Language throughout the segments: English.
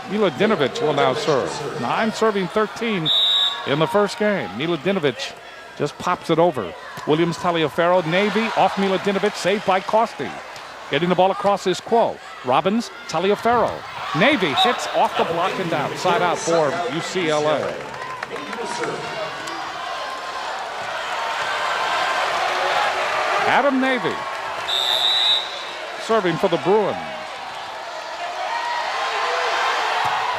Milutinovic will now serve. 9 serving 13 in the first game. Milutinovic just pops it over. Williams, Taliaferro, Navy, off Milutinovic, saved by Costi. Getting the ball across is Quo. Robbins, Taliaferro. Navy hits off the block and down. Side out for UCLA. Adam Navy serving for the Bruins.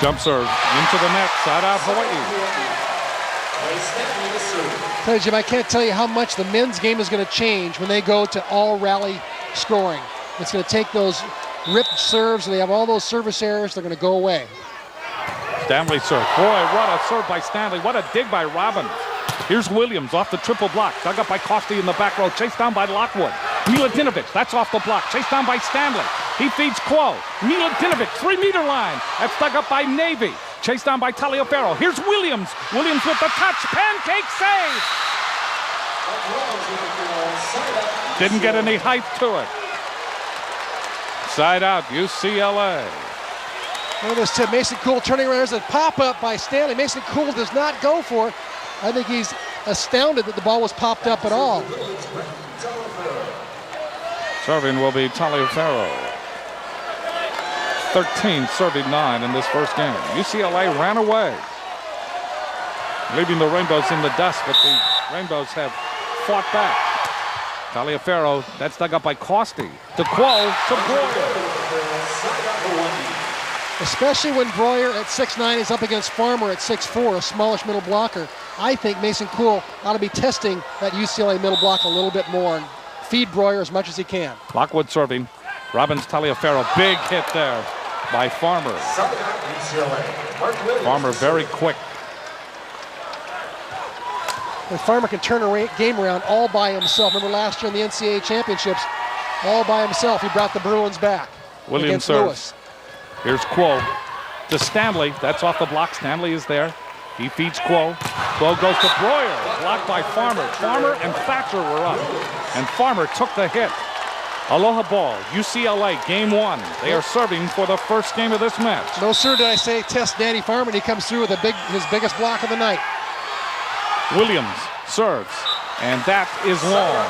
Jump serve into the net. Side out Hawaii. Jim, I can't tell you how much the men's game is going to change when they go to all rally scoring. It's going to take those ripped serves, and they have all those service errors. They're going to go away. Stanley serve. Boy, what a serve by Stanley. What a dig by Robbins. Here's Williams off the triple block. Dug up by Costi in the back row. Chased down by Lockwood. Milutinovic, that's off the block. Chased down by Stanley. He feeds Quo. Milutinovic, 3-meter line. That's dug up by Navy. Chased down by Taliaferro. Here's Williams. Williams with the touch. Pancake save. Didn't get any height to it. Side out, UCLA. Look at this tip. Mason Cool turning around. There's a pop-up by Stanley. Mason Cool does not go for it. I think he's astounded that the ball was popped up at all. Serving will be Taliaferro. 13 serving 9 in this first game. UCLA ran away, leaving the Rainbows in the dust, but the Rainbows have fought back. Taliaferro, that's dug up by Costi. To Quo, to Breuer. Especially when Breuer at 6'9" is up against Farmer at 6'4", a smallish middle blocker. I think Mason Cool ought to be testing that UCLA middle block a little bit more and feed Breuer as much as he can. Lockwood serving. Robbins, Taliaferro, big hit there by Farmer. Farmer very quick. And Farmer can turn a game around all by himself. Remember last year in the NCAA championships, all by himself, he brought the Bruins back. Williams serves. Here's Quo to Stanley. That's off the block. Stanley is there. He feeds Quo. Quo goes to Breuer. Blocked by Farmer. Farmer and Thatcher were up. And Farmer took the hit. Aloha Ball, UCLA, game 1. They are serving for the first game of this match. No, sir, did I say test Danny Farmer, and he comes through with his biggest block of the night. Williams serves, and that is long.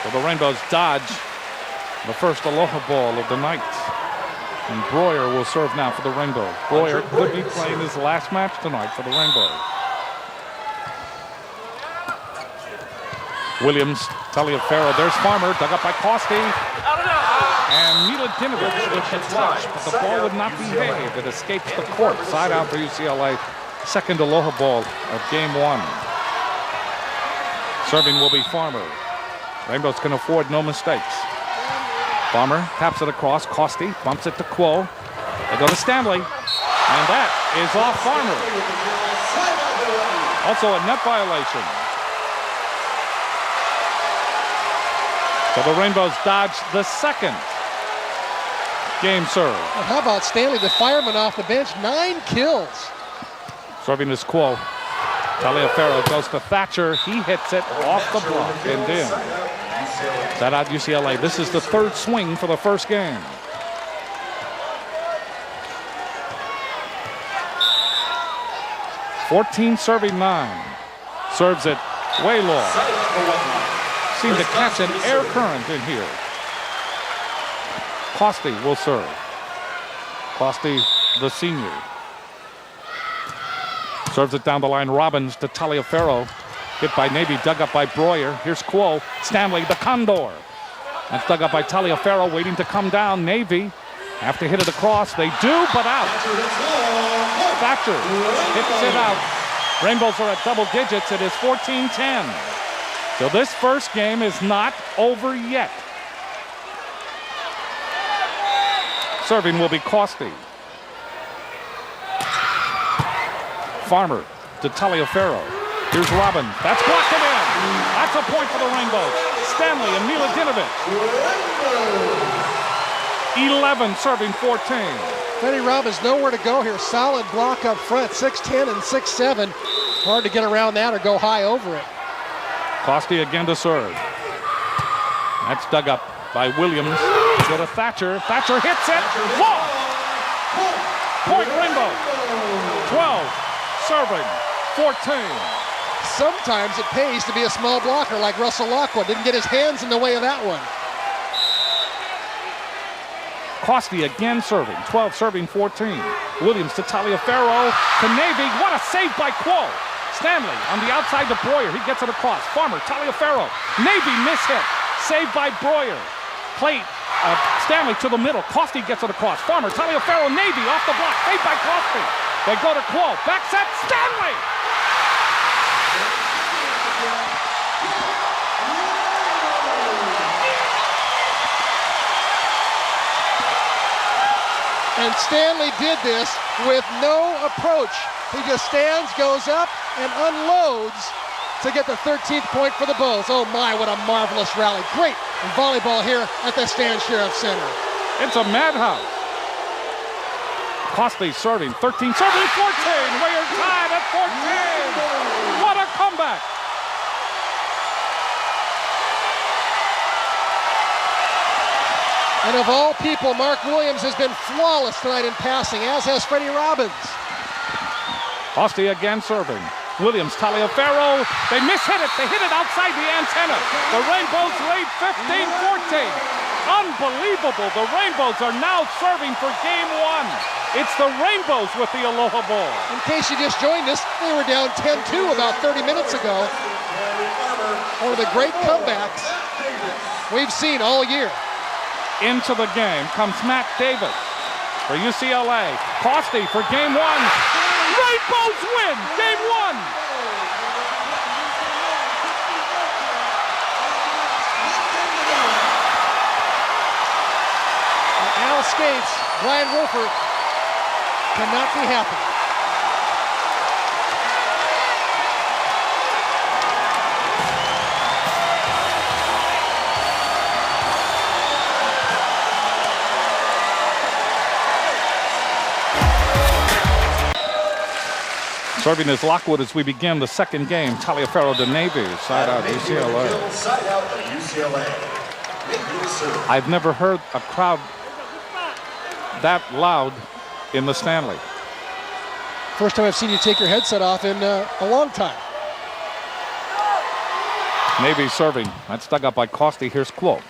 So the Rainbows dodge the first Aloha Ball of the night. And Breuer will serve now for the Rainbows. Breuer could be playing his last match tonight for the Rainbows. Williams, Taliaferro, there's Farmer, dug up by Costi. And Milutinovic with the touch, but the ball would not behave. It escapes the court. Side out for UCLA. Second Aloha Ball of game 1. Serving will be Farmer. Rainbows can afford no mistakes. Farmer taps it across. Costi bumps it to Quo. They go to Stanley. And that is off Farmer. Also a net violation. So the Rainbows dodge the second game serve. Well, how about Stanley, the fireman off the bench? 9 kills. Serving is Quo. Taliaferro goes to Thatcher. He hits it off the block and in. Side out UCLA. This is the third swing for the first game. (14 serving 9). Serves it way low. Seemed to catch an air current in here. Costi will serve. Costi, the senior. Serves it down the line. Robbins to Taliaferro. Hit by Navy, dug up by Breuer. Here's Quo. Stanley, the Condor. That's dug up by Taliaferro, waiting to come down. Navy have to hit it across. They do, but out. Thatcher hits it out. Rainbows are at double digits. It is 14-10. So this first game is not over yet. Serving will be Costi. Farmer to Taliaferro. Here's Robin. That's blocked and in. That's a point for the Rainbows. Stanley and Milutinovic. 11 serving 14. Benny Robbins nowhere to go here. Solid block up front. 6'10 and 6'7. Hard to get around that or go high over it. Costi again to serve. That's dug up by Williams. Go to Thatcher. Thatcher hits it. Low. serving Rainbow. 12 serving 14. Sometimes it pays to be a small blocker like Russell Lockwood. Didn't get his hands in the way of that one. Costi again serving. 12 serving 14. Williams to Taliaferro to Navy. What a save by Quo. Stanley on the outside to Breuer. He gets it across. Farmer, Taliaferro. Navy miss hit. Saved by Breuer. Plate. Stanley to the middle. Costi gets it across. Farmer, Taliaferro, Navy off the block. Saved by Costi. They go to Quo. Back set. Stanley. And Stanley did this with no approach. He just stands, goes up, and unloads to get the 13th point for the Bulls. Oh my, what a marvelous rally. Great volleyball here at the Stan Sheriff Center. It's a madhouse. Costi serving, 13 serving 14. We are tied at 14. What a comeback. And of all people, Mark Williams has been flawless tonight in passing, as has Freddie Robbins. Costi again serving. Williams, Taliaferro, they mishit it. They hit it outside the antenna. The Rainbows lead 15-14. Unbelievable. The Rainbows are now serving for game one. It's the Rainbows with the Aloha Ball. In case you just joined us, they were down 10-2 about 30 minutes ago. One of the great comebacks we've seen all year. Into the game comes Matt Davis for UCLA. Costi for game one. Rainbows win game one. Al skates. Brian Wolford cannot be happy. Serving is Lockwood as we begin the second game. Taliaferro to Navy. Side out UCLA. Side out UCLA. I've never heard a crowd that loud in the Stanley. First time I've seen you take your headset off in a long time. Navy serving. That's dug up by Costi. Here's Quo.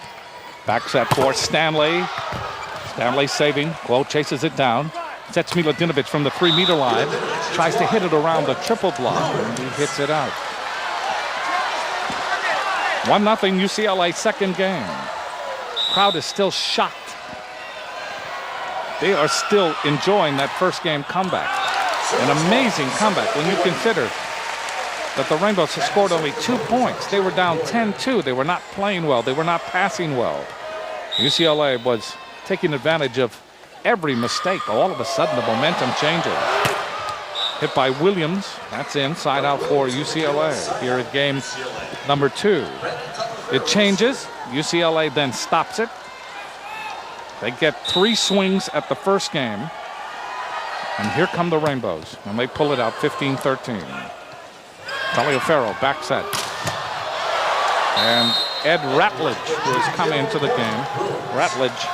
Back set for Stanley. Stanley saving. Quo chases it down. Sets Miladinovic from the 3-meter line. Tries to hit it around the triple block, and he hits it out. 1-0 UCLA second game. Crowd is still shocked. They are still enjoying that first game comeback. An amazing comeback when you consider that the Rainbows have scored only 2 points. They were down 10-2. They were not playing well. They were not passing well. UCLA was taking advantage of every mistake. All of a sudden, the momentum changes. Hit by Williams. That's inside out for UCLA here at game number 2. It changes. UCLA then stops it. They get 3 swings at the first game. And here come the Rainbows. And they pull it out 15-13. Taliaferro back set. And Ed Ratledge, who has come into the game. Ratledge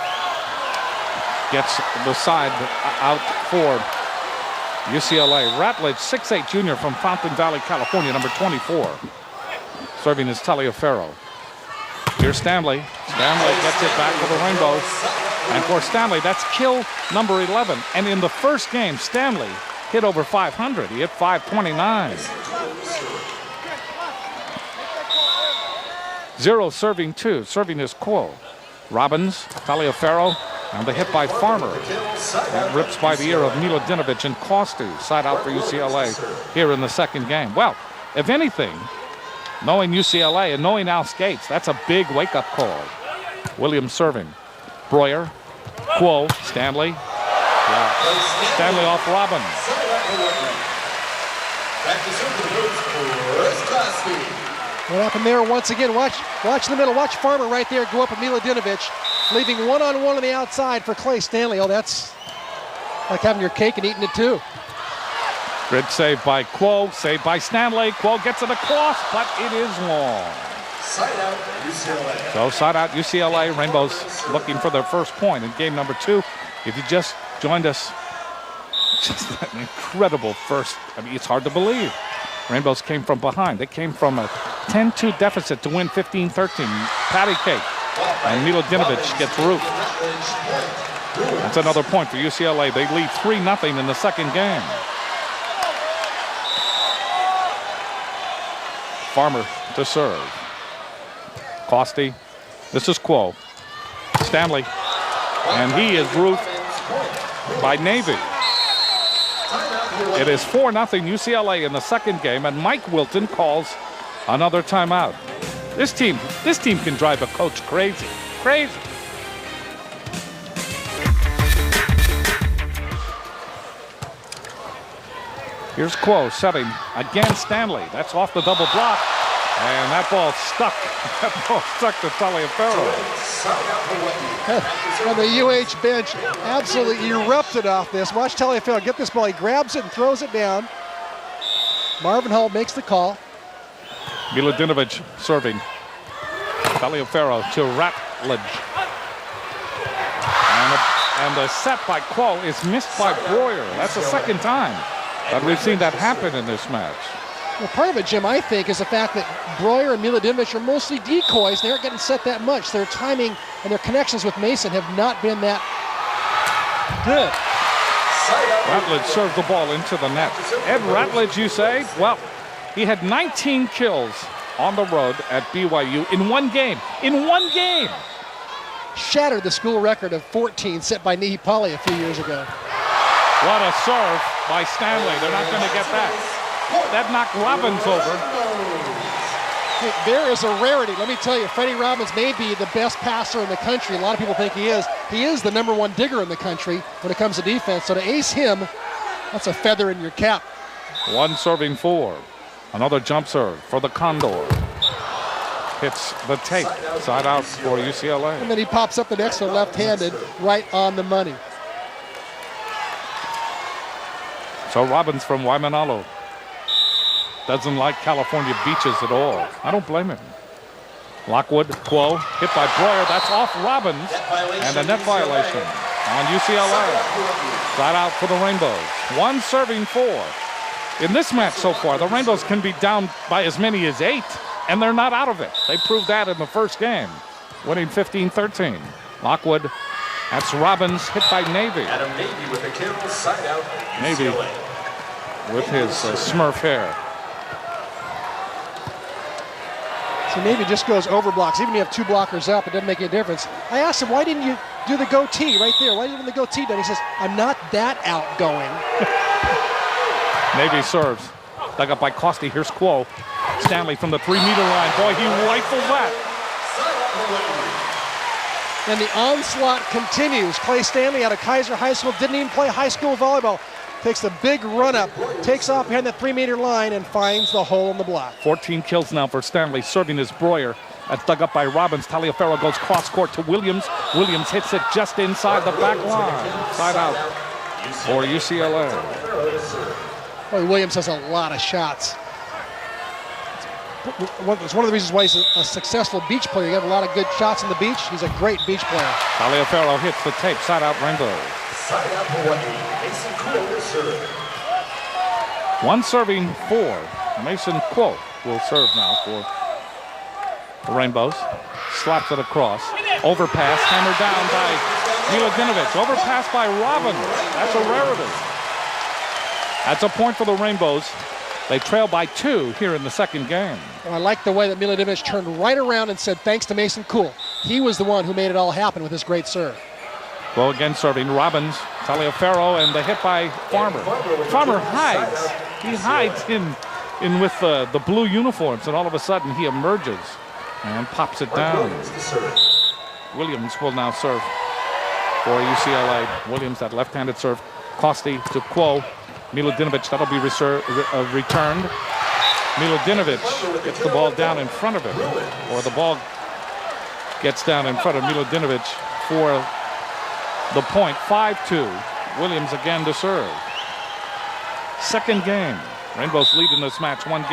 gets the side out for UCLA. Ratledge, 6'8" junior from Fountain Valley, California, number 24. Serving is Taliaferro. Here's Stanley. Stanley gets it back for the Rainbows. And for Stanley, that's kill number 11. And in the first game, Stanley hit over 500. He hit 529. 0 serving 2. Serving is Quo. Robbins, Taliaferro, and the hit by Farmer. That rips by the ear of Miladinovic and Costi. Side out for UCLA here in the second game. Well, if anything, knowing UCLA and knowing Al skates, that's a big wake-up call. Williams serving. Breuer, Quo, Stanley. Yeah. Stanley off Robbins. What happened there once again? Watch in the middle. Watch Farmer right there go up with Miladinovic, leaving one-on-one on the outside for Clay Stanley. Oh, that's like having your cake and eating it too. Grid save by Quo, saved by Stanley. Quo gets it across, but it is long. Side out UCLA. So side out UCLA. Rainbows looking for their first point in game number 2. If you just joined us Just an incredible first. I mean, it's hard to believe. Rainbows came from behind. They came from a 10-2 deficit to win 15-13. Patty cake. And Milodinovic gets roofed. That's another point for UCLA. They lead 3-0 in the second game. Farmer to serve. Costi. This is Quo. Stanley. And he is roofed by Navy. It is 4-0 UCLA in the second game, and Mike Wilton calls another timeout. This team can drive a coach crazy. Crazy. Here's Quo setting against Stanley. That's off the double block. And that ball stuck. That ball stuck to Taliaferro. On the UH bench, absolutely erupted off this. Watch Taliaferro get this ball. He grabs it and throws it down. Marvin Hull makes the call. Milodinovic serving. Taliaferro to Ratledge. And the set by Quo is missed by Breuer. That's the second time that we've seen that happen in this match. Well, part of it, Jim, I think, is the fact that Breuer and Milodinovic are mostly decoys. They aren't getting set that much. Their timing and their connections with Mason have not been that good. Ratledge served the ball into the net. Ed Ratledge, you say? Well, he had 19 kills on the road at BYU in one game. In one game! Shattered the school record of 14 set by Nihi Pali a few years ago. What a serve by Stanley. They're not going to get that. That knocked Robbins over. Hey, there is a rarity. Let me tell you, Freddie Robbins may be the best passer in the country. A lot of people think he is. He is the #1 digger in the country when it comes to defense. So to ace him, that's a feather in your cap. One serving 4. Another jump serve for the Condor. Hits the tape. Side out for UCLA. And then he pops up the next one left-handed, right on the money. So Robbins from Waimanalo doesn't like California beaches at all. I don't blame him. Lockwood, Quo, hit by Breuer. That's off Robbins. And a net violation on UCLA. Side out for the Rainbows. One serving 4. In this match so far, the Rainbows can be down by as many as 8, and they're not out of it. They proved that in the first game, winning 15-13. Lockwood, that's Robbins, hit by Navy. Adam Navy with a kill, side out, Navy UCLA. with his Smurf hair. So Navy just goes over blocks. Even if you have 2 blockers up, it doesn't make any difference. I asked him, why didn't you do the goatee right there? Why didn't you do the goatee done? He says, I'm not that outgoing. Navy serves. Dug up by Costi. Here's Quo. Stanley from the 3-meter line. Boy, he rifled that. And the onslaught continues. Clay Stanley out of Kaiser High School, didn't even play high school volleyball. Takes the big run up, takes off behind the 3-meter line and finds the hole in the block. 14 kills now for Stanley, serving his Breuer. That's dug up by Robbins. Taliaferro goes cross court to Williams. Williams hits it just inside the back line. Side out for UCLA. Boy, Williams has a lot of shots. It's one of the reasons why he's a successful beach player. He got a lot of good shots on the beach. He's a great beach player. Taliaferro hits the tape. Side out Rainbow. Side out Hawaii, Mason Quo to serve. One serving 4. Mason Quo will serve now for the Rainbows. Slaps it across. Overpass, hammered down by Milodinovic. Overpass by Robbins. That's a rarity. That's a point for the Rainbows. They trail by 2 here in the second game. And I like the way that Milodinovic turned right around and said thanks to Mason Cool. He was the one who made it all happen with his great serve. Well, again serving Robbins, Taliaferro, and the hit by Farmer. Farmer hides. He hides in with the blue uniforms, and all of a sudden he emerges and pops it down. Williams will now serve for UCLA. Williams, that left-handed serve. Costi to Quo. Milodinovic, that'll be returned. Milodinovic gets the ball down in front of him, or the ball gets down in front of Milodinovic for the point. 5-2. Williams again to serve. Second game. Rainbows lead in this match 1-0.